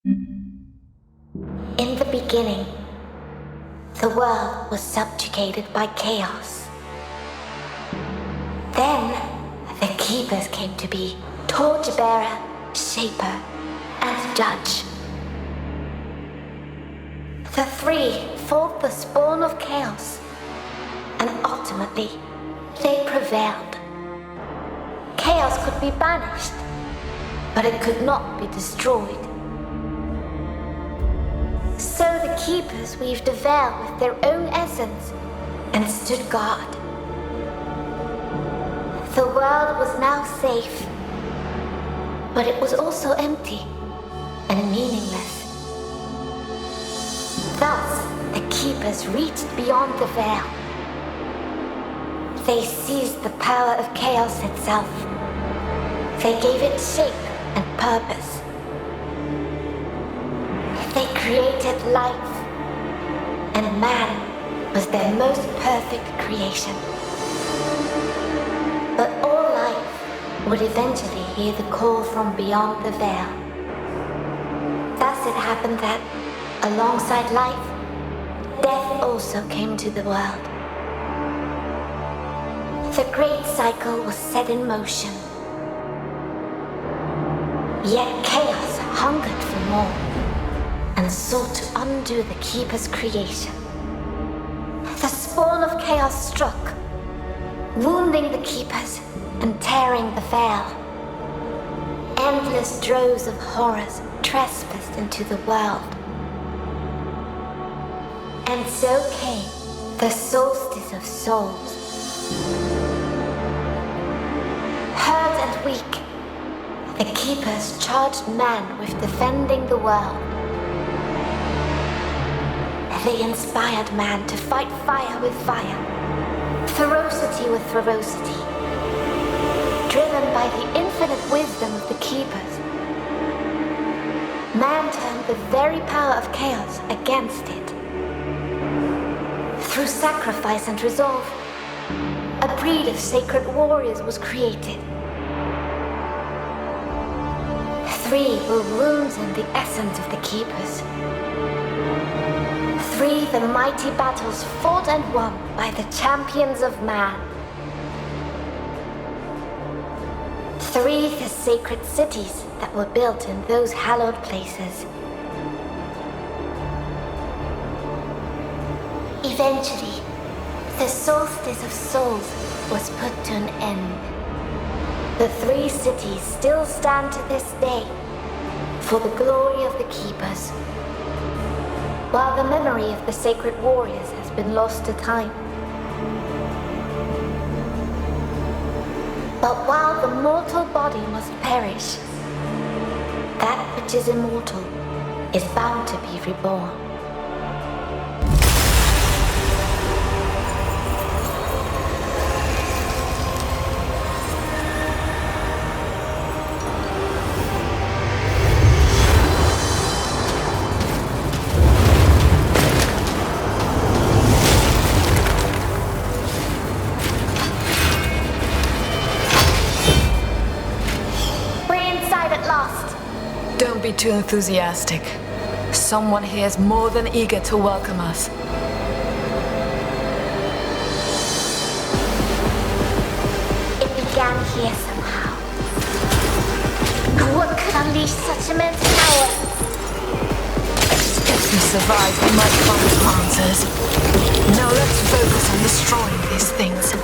In the beginning, the world was subjugated by chaos. Then, the Keepers came to be torchbearer, shaper, and judge. The three fought the spawn of chaos, and ultimately, they prevailed. Chaos could be banished, but it could not be destroyed. So the Keepers weaved a veil with their own essence and stood guard. The world was now safe, but it was also empty and meaningless. Thus, the Keepers reached beyond the veil. They seized the power of chaos itself. They gave it shape and purpose. They created life, and man was their most perfect creation. But all life would eventually hear the call from beyond the veil. Thus it happened that, alongside life, death also came to the world. The great cycle was set in motion. Yet chaos hungered for more and sought to undo the Keeper's creation. The spawn of chaos struck, wounding the Keepers and tearing the veil. Endless droves of horrors trespassed into the world. And so came the Soulstice of Souls. Hurt and weak, the Keepers charged man with defending the world. They inspired man to fight fire with fire, ferocity with ferocity. Driven by the infinite wisdom of the Keepers, man turned the very power of chaos against it. Through sacrifice and resolve, a breed of sacred warriors was created. Three were wounds in the essence of the Keepers. Three the mighty battles fought and won by the champions of man. Three the sacred cities that were built in those hallowed places. Eventually, the Soulstice of Souls was put to an end. The three cities still stand to this day for the glory of the Keepers, while the memory of the sacred warriors has been lost to time. But while the mortal body must perish, that which is immortal is bound to be reborn. Don't be too enthusiastic. Someone here is more than eager to welcome us. It began here somehow. What could unleash such immense power? If we survive, we might find answers. Now let's focus on destroying these things.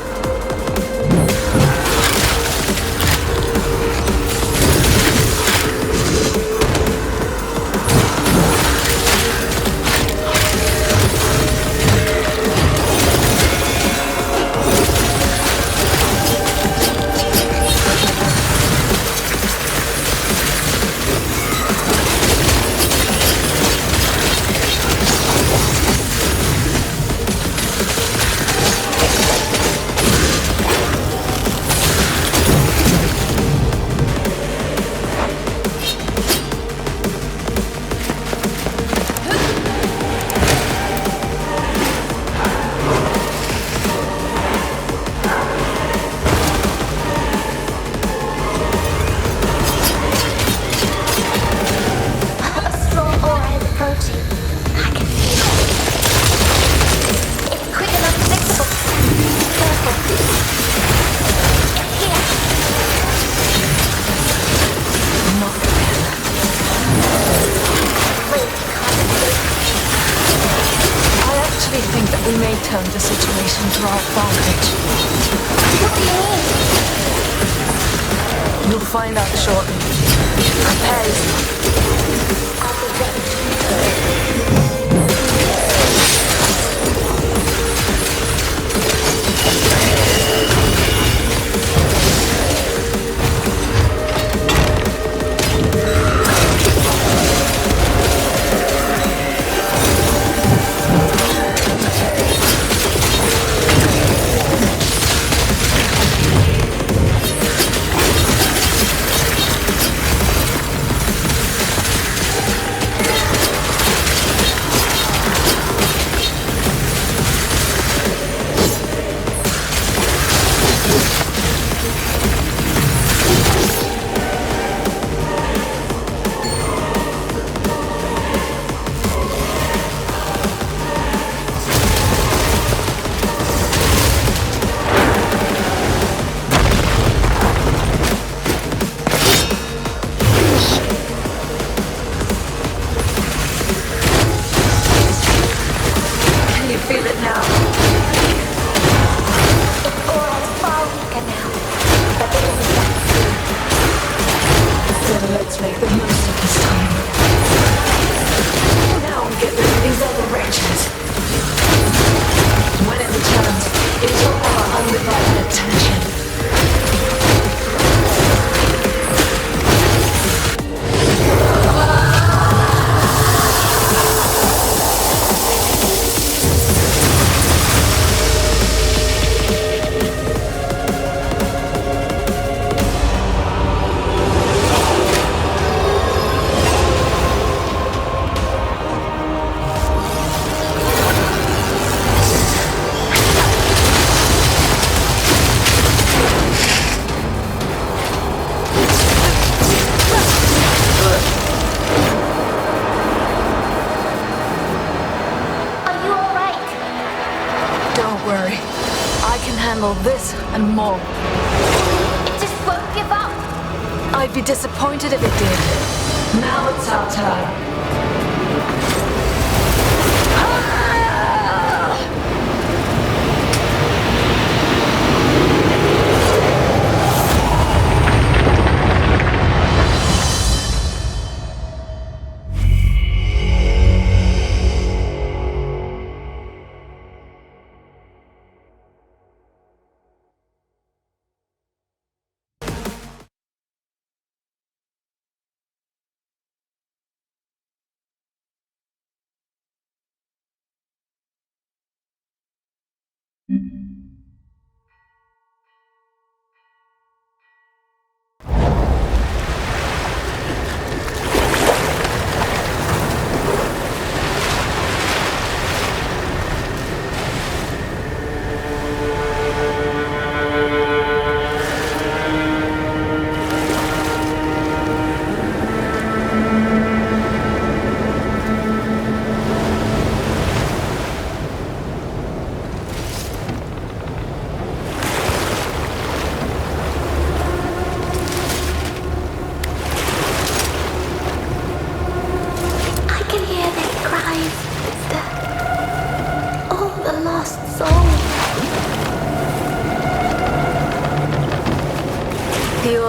turned the situation to our advantage. What do you mean? You'll find out shortly. Prepare yourself. I'll be ready. This and more. It just won't give up. I'd be disappointed if it did. Now it's our time.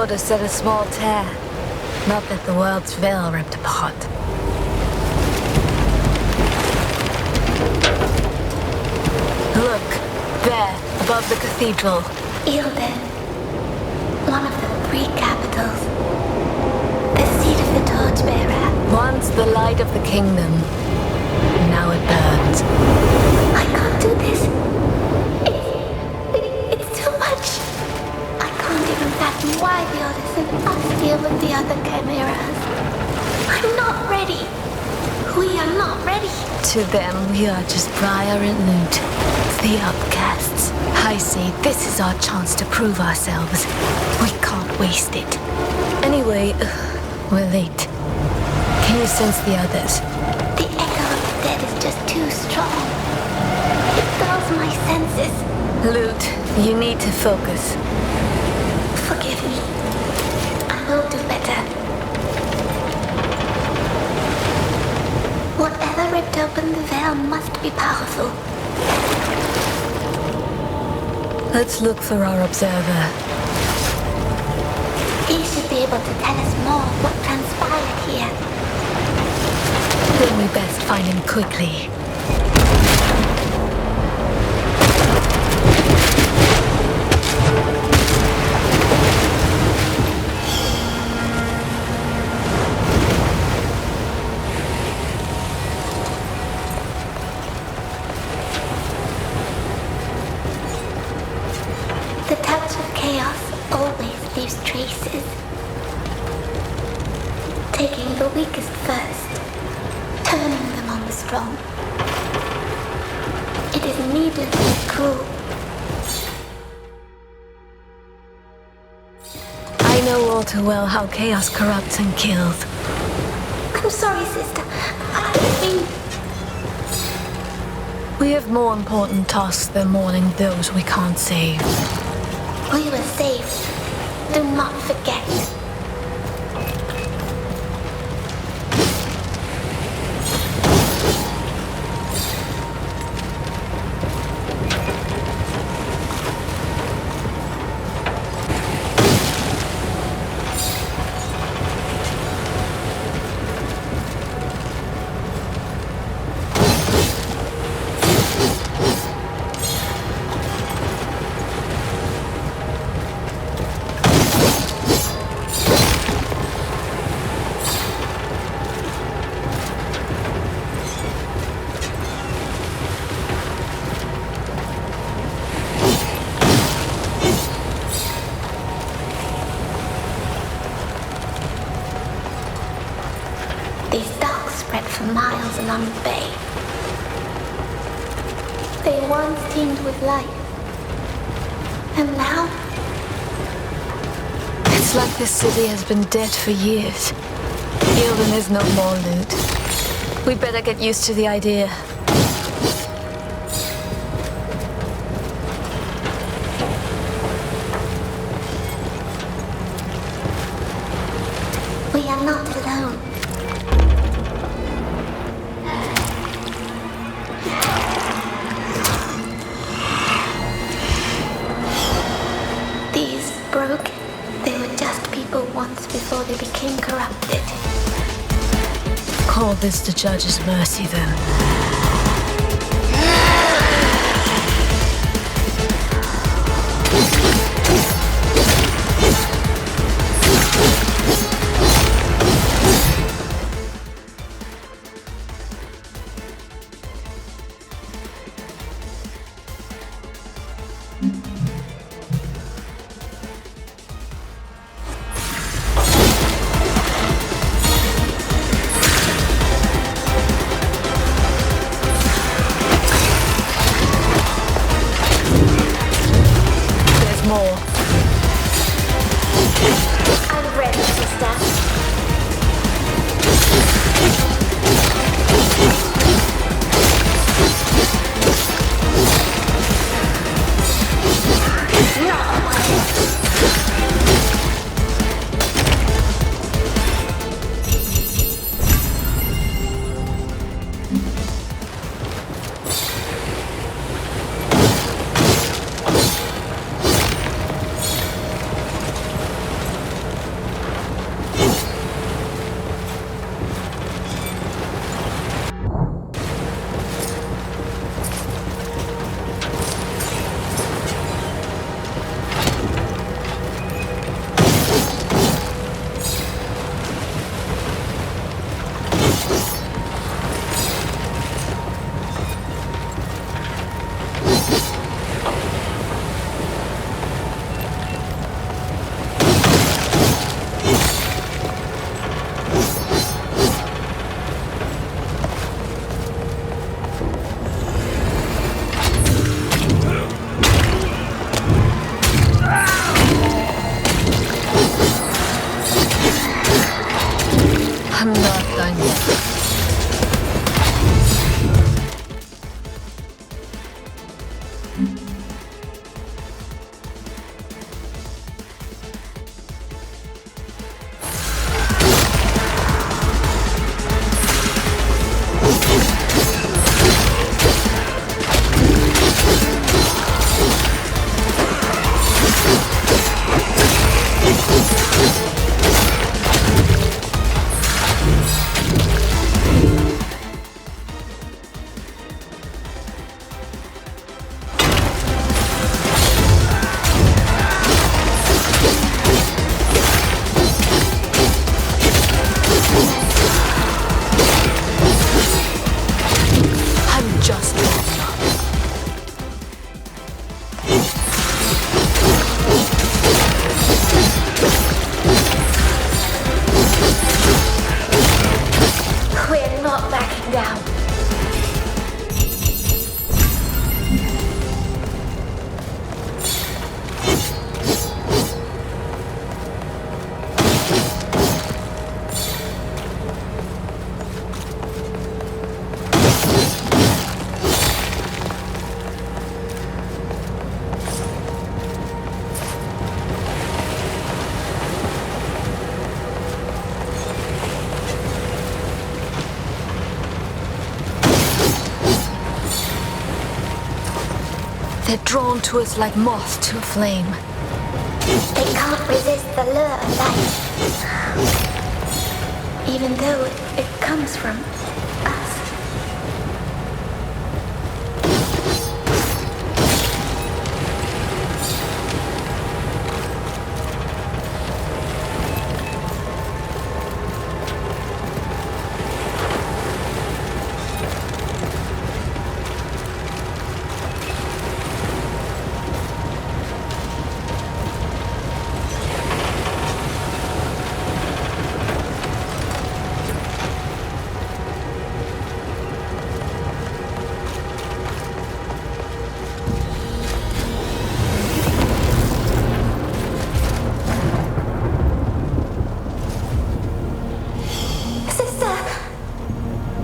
To set a small tear, not that the world's veil ripped apart. Look, there, above the cathedral. Ilden, one of the three capitals. The seat of the torchbearer. Once the light of the kingdom, now it burns. I can't do this. It's too much. I can't even fathom why the Odyssey must deal with the other chimeras. I'm not ready. We are not ready. To them, we are just Briar and Loot, the outcasts. I see, this is our chance to prove ourselves. We can't waste it. Anyway, we're late. Can you sense the others? The echo of the dead is just too strong. It dulls my senses. Loot, you need to focus. Forgive me. I will do better. Whatever ripped open the veil must be powerful. Let's look for our observer. He should be able to tell us more what transpired here. Then we best find him quickly. The touch of chaos always leaves traces. Taking the weakest first, turning them on the strong. It is needlessly cruel. I know all too well how chaos corrupts and kills. I'm sorry, sister. I didn't mean... We have more important tasks than mourning those we can't save. We were saved. Do not forget. Miles along the bay. They once teemed with life. And now? It's like this city has been dead for years. Even there's no more loot. We better get used to the idea. We are not alone. Before they became corrupted. Call this the judge's mercy, then. drawn to us like moths to a flame. They can't resist the lure of light. Even though it comes from us.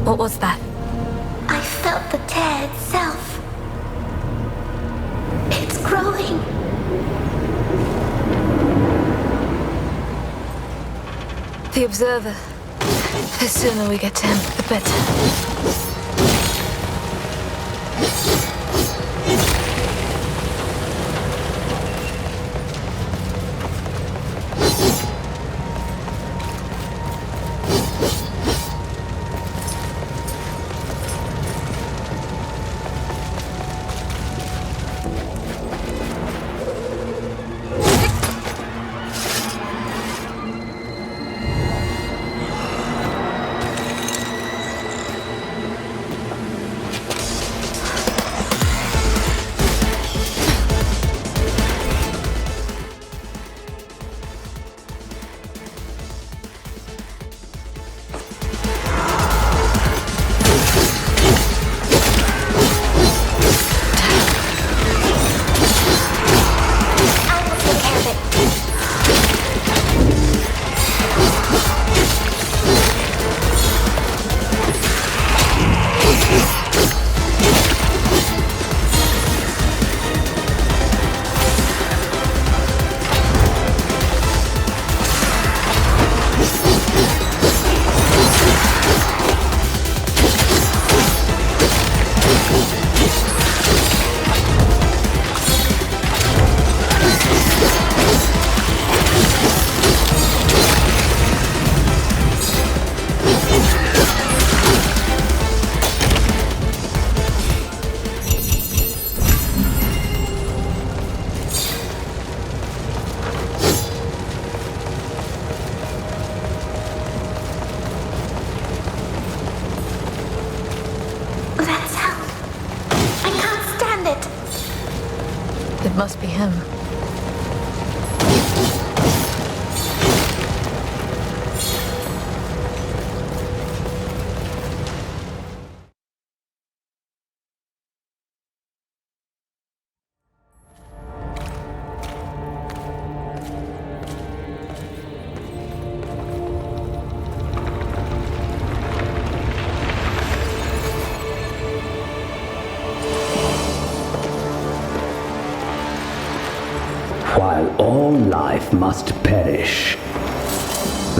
What was that? I felt the tear itself. It's growing. The observer. The sooner we get to him, the better. It must be him. While all life must perish,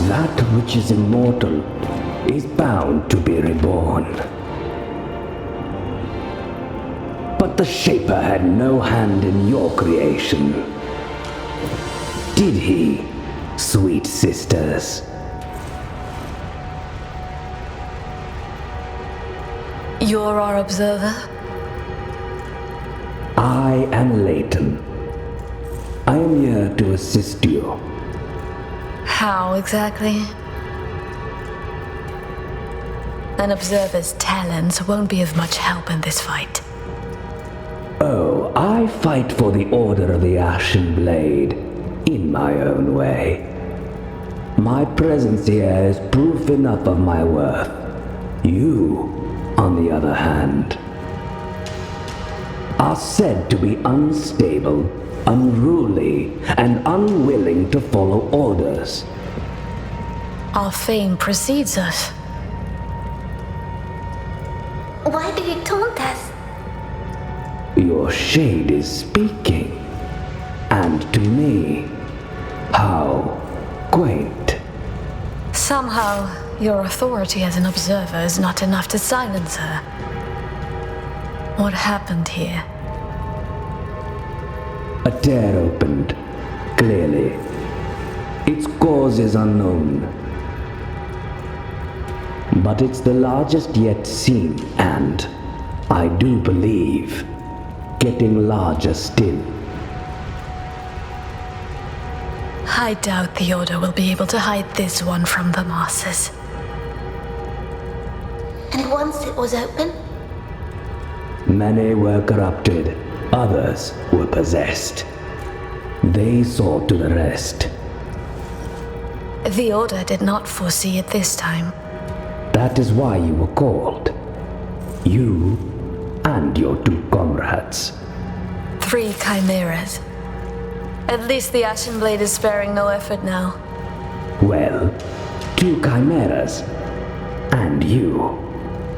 that which is immortal is bound to be reborn. But the Shaper had no hand in your creation. Did he, sweet sisters? You're our observer? I am Leighton. I am here to assist you. How exactly? An observer's talents won't be of much help in this fight. Oh, I fight for the Order of the Ashen Blade in my own way. My presence here is proof enough of my worth. You, on the other hand, are said to be unstable, unruly, and unwilling to follow orders. Our fame precedes us. Why did you taunt us? Your shade is speaking. And to me, how quaint. Somehow, your authority as an observer is not enough to silence her. What happened here? A tear opened, clearly. Its cause is unknown. But it's the largest yet seen, and, I do believe, getting larger still. I doubt the Order will be able to hide this one from the masses. And once it was open? Many were corrupted, others were possessed. They saw to the rest. The Order did not foresee it this time. That is why you were called. You and your 2 comrades. 3 chimeras. At least the Ashen Blade is sparing no effort now. Well, 2 chimeras. And you.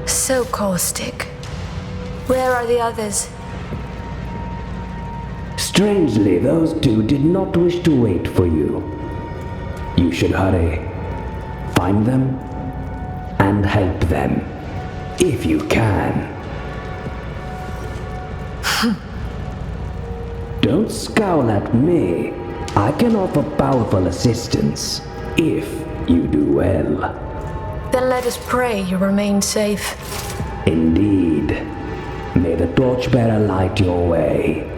So caustic. Where are the others? Strangely, those 2 did not wish to wait for you. You should hurry. Find them and help them, if you can. Don't scowl at me. I can offer powerful assistance, if you do well. Then let us pray you remain safe. Indeed. May the torchbearer light your way.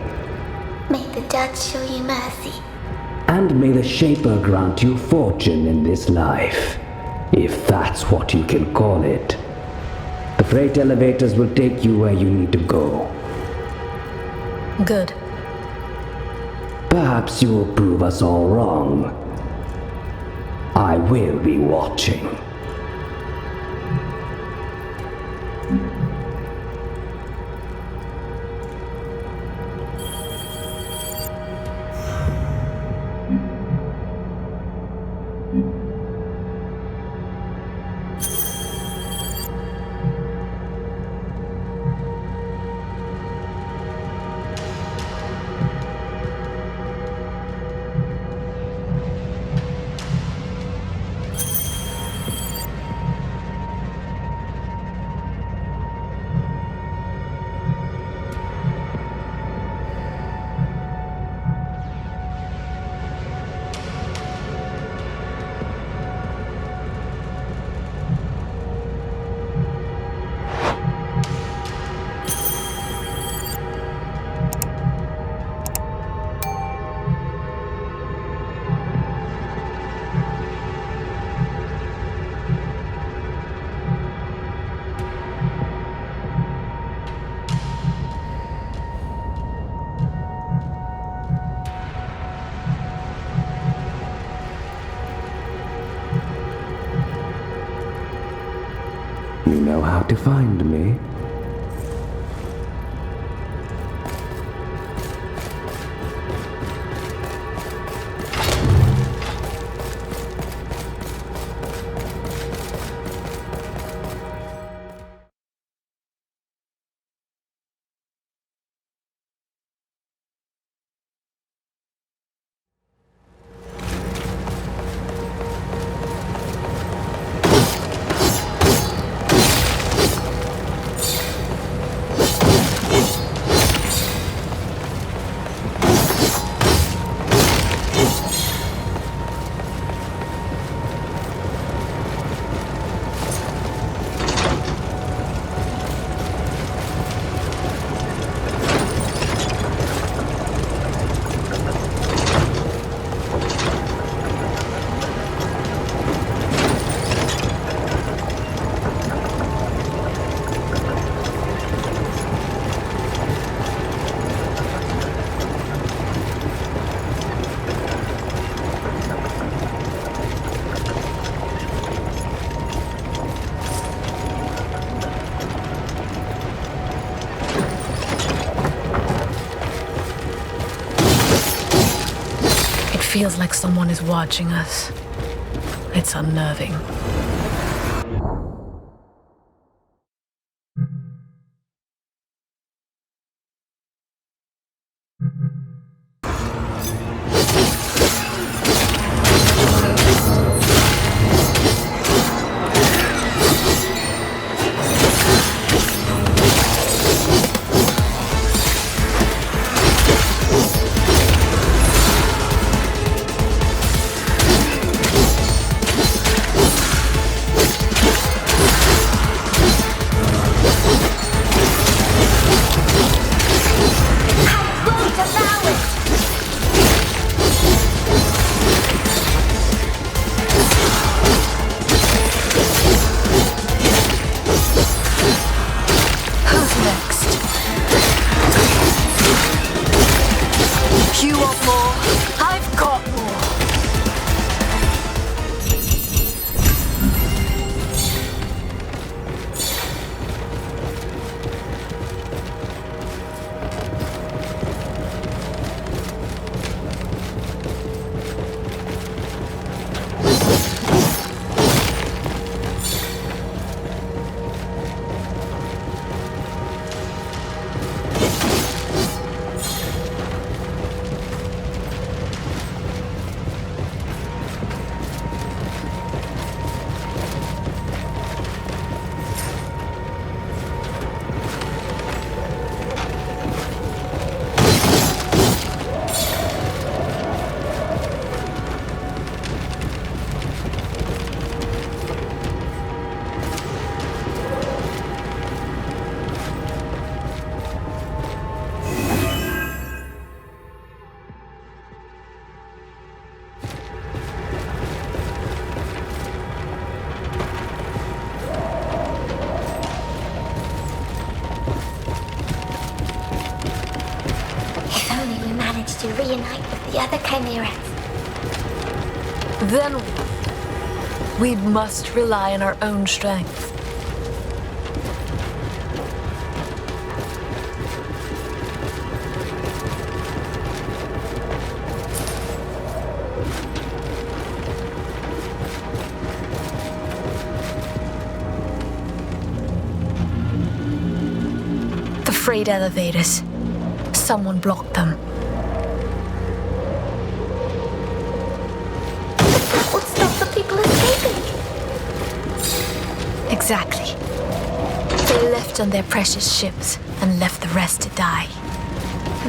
May the Judge show you mercy. And may the Shaper grant you fortune in this life, if that's what you can call it. The freight elevators will take you where you need to go. Good. Perhaps you will prove us all wrong. I will be watching. You know how to find me. Feels like someone is watching us. It's unnerving. the other chimeras. Then we must rely on our own strength. The freight elevators. Someone blocked them. That would stop the people escaping. Exactly. They left on their precious ships and left the rest to die.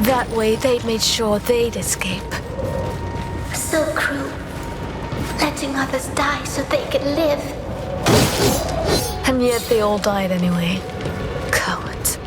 That way they'd made sure they'd escape. So cruel. Letting others die so they could live. And yet they all died anyway. Cowards.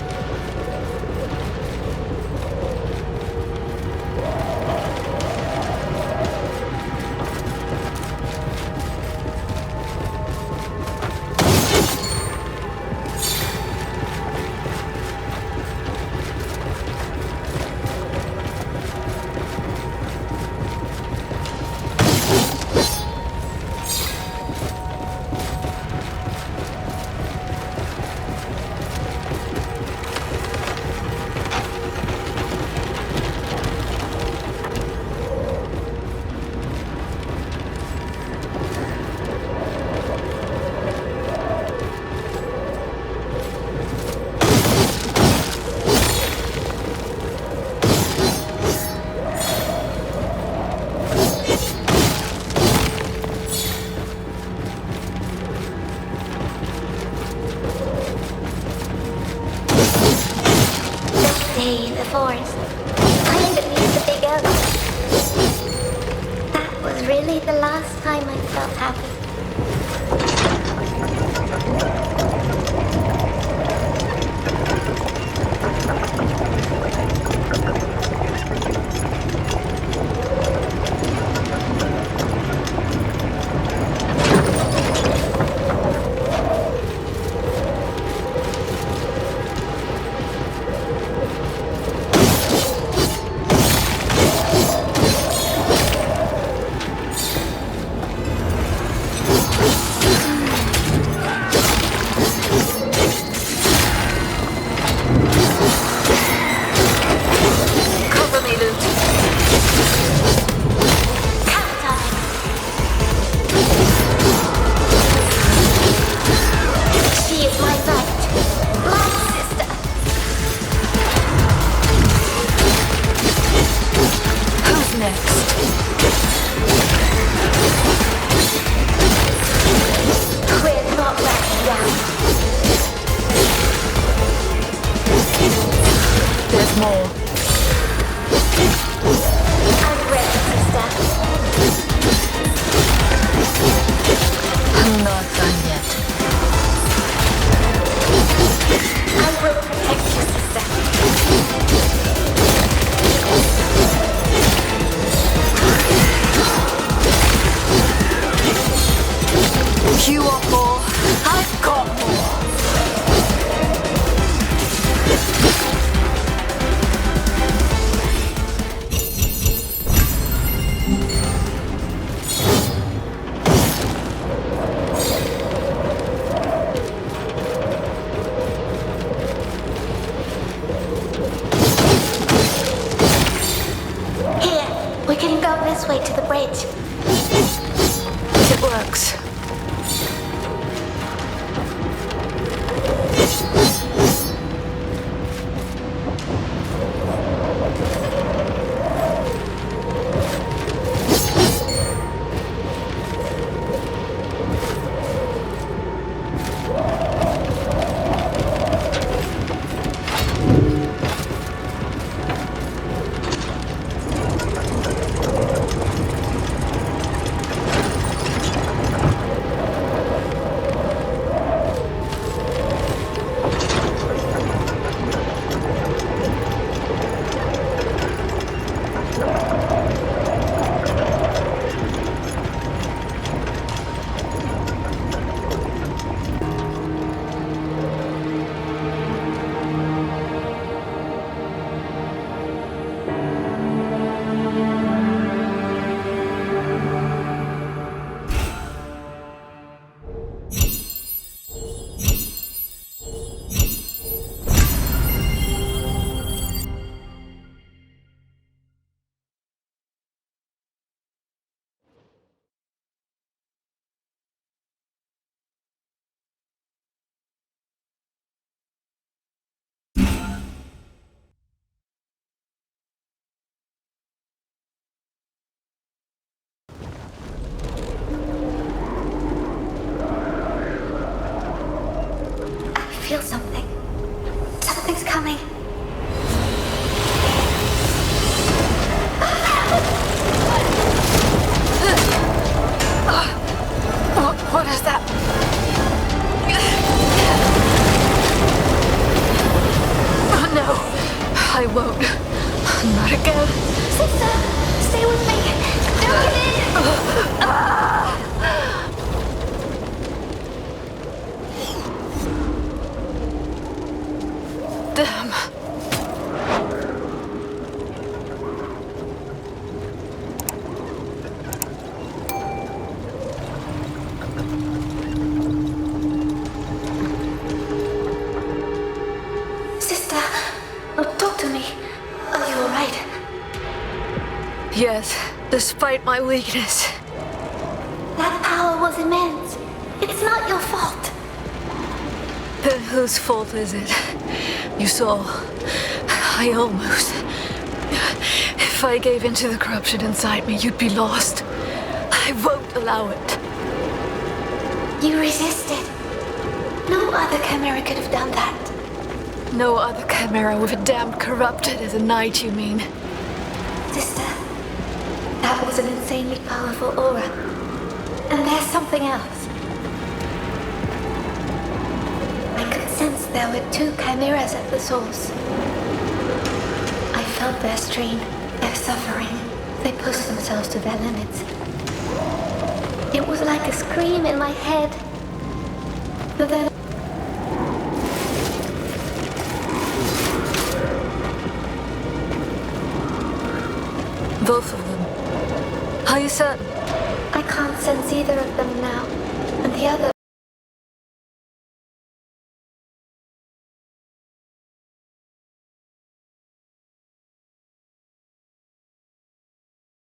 Stay in the forest. Find at least a big oak. That was really the last time I felt happy. Way to the bridge. It works. despite my weakness. That power was immense. It's not your fault. Then whose fault is it? You saw, I almost... If I gave in to the corruption inside me, you'd be lost. I won't allow it. You resisted. No other Chimera could have done that. No other Chimera with a damn corrupted as a knight, you mean? Sister, that was an insanely powerful aura. And there's something else. I could sense there were 2 chimeras at the source. I felt their strain, their suffering. They pushed themselves to their limits. It was like a scream in my head. But then... Both of them. Are you certain? I can't sense either of them now. And the other...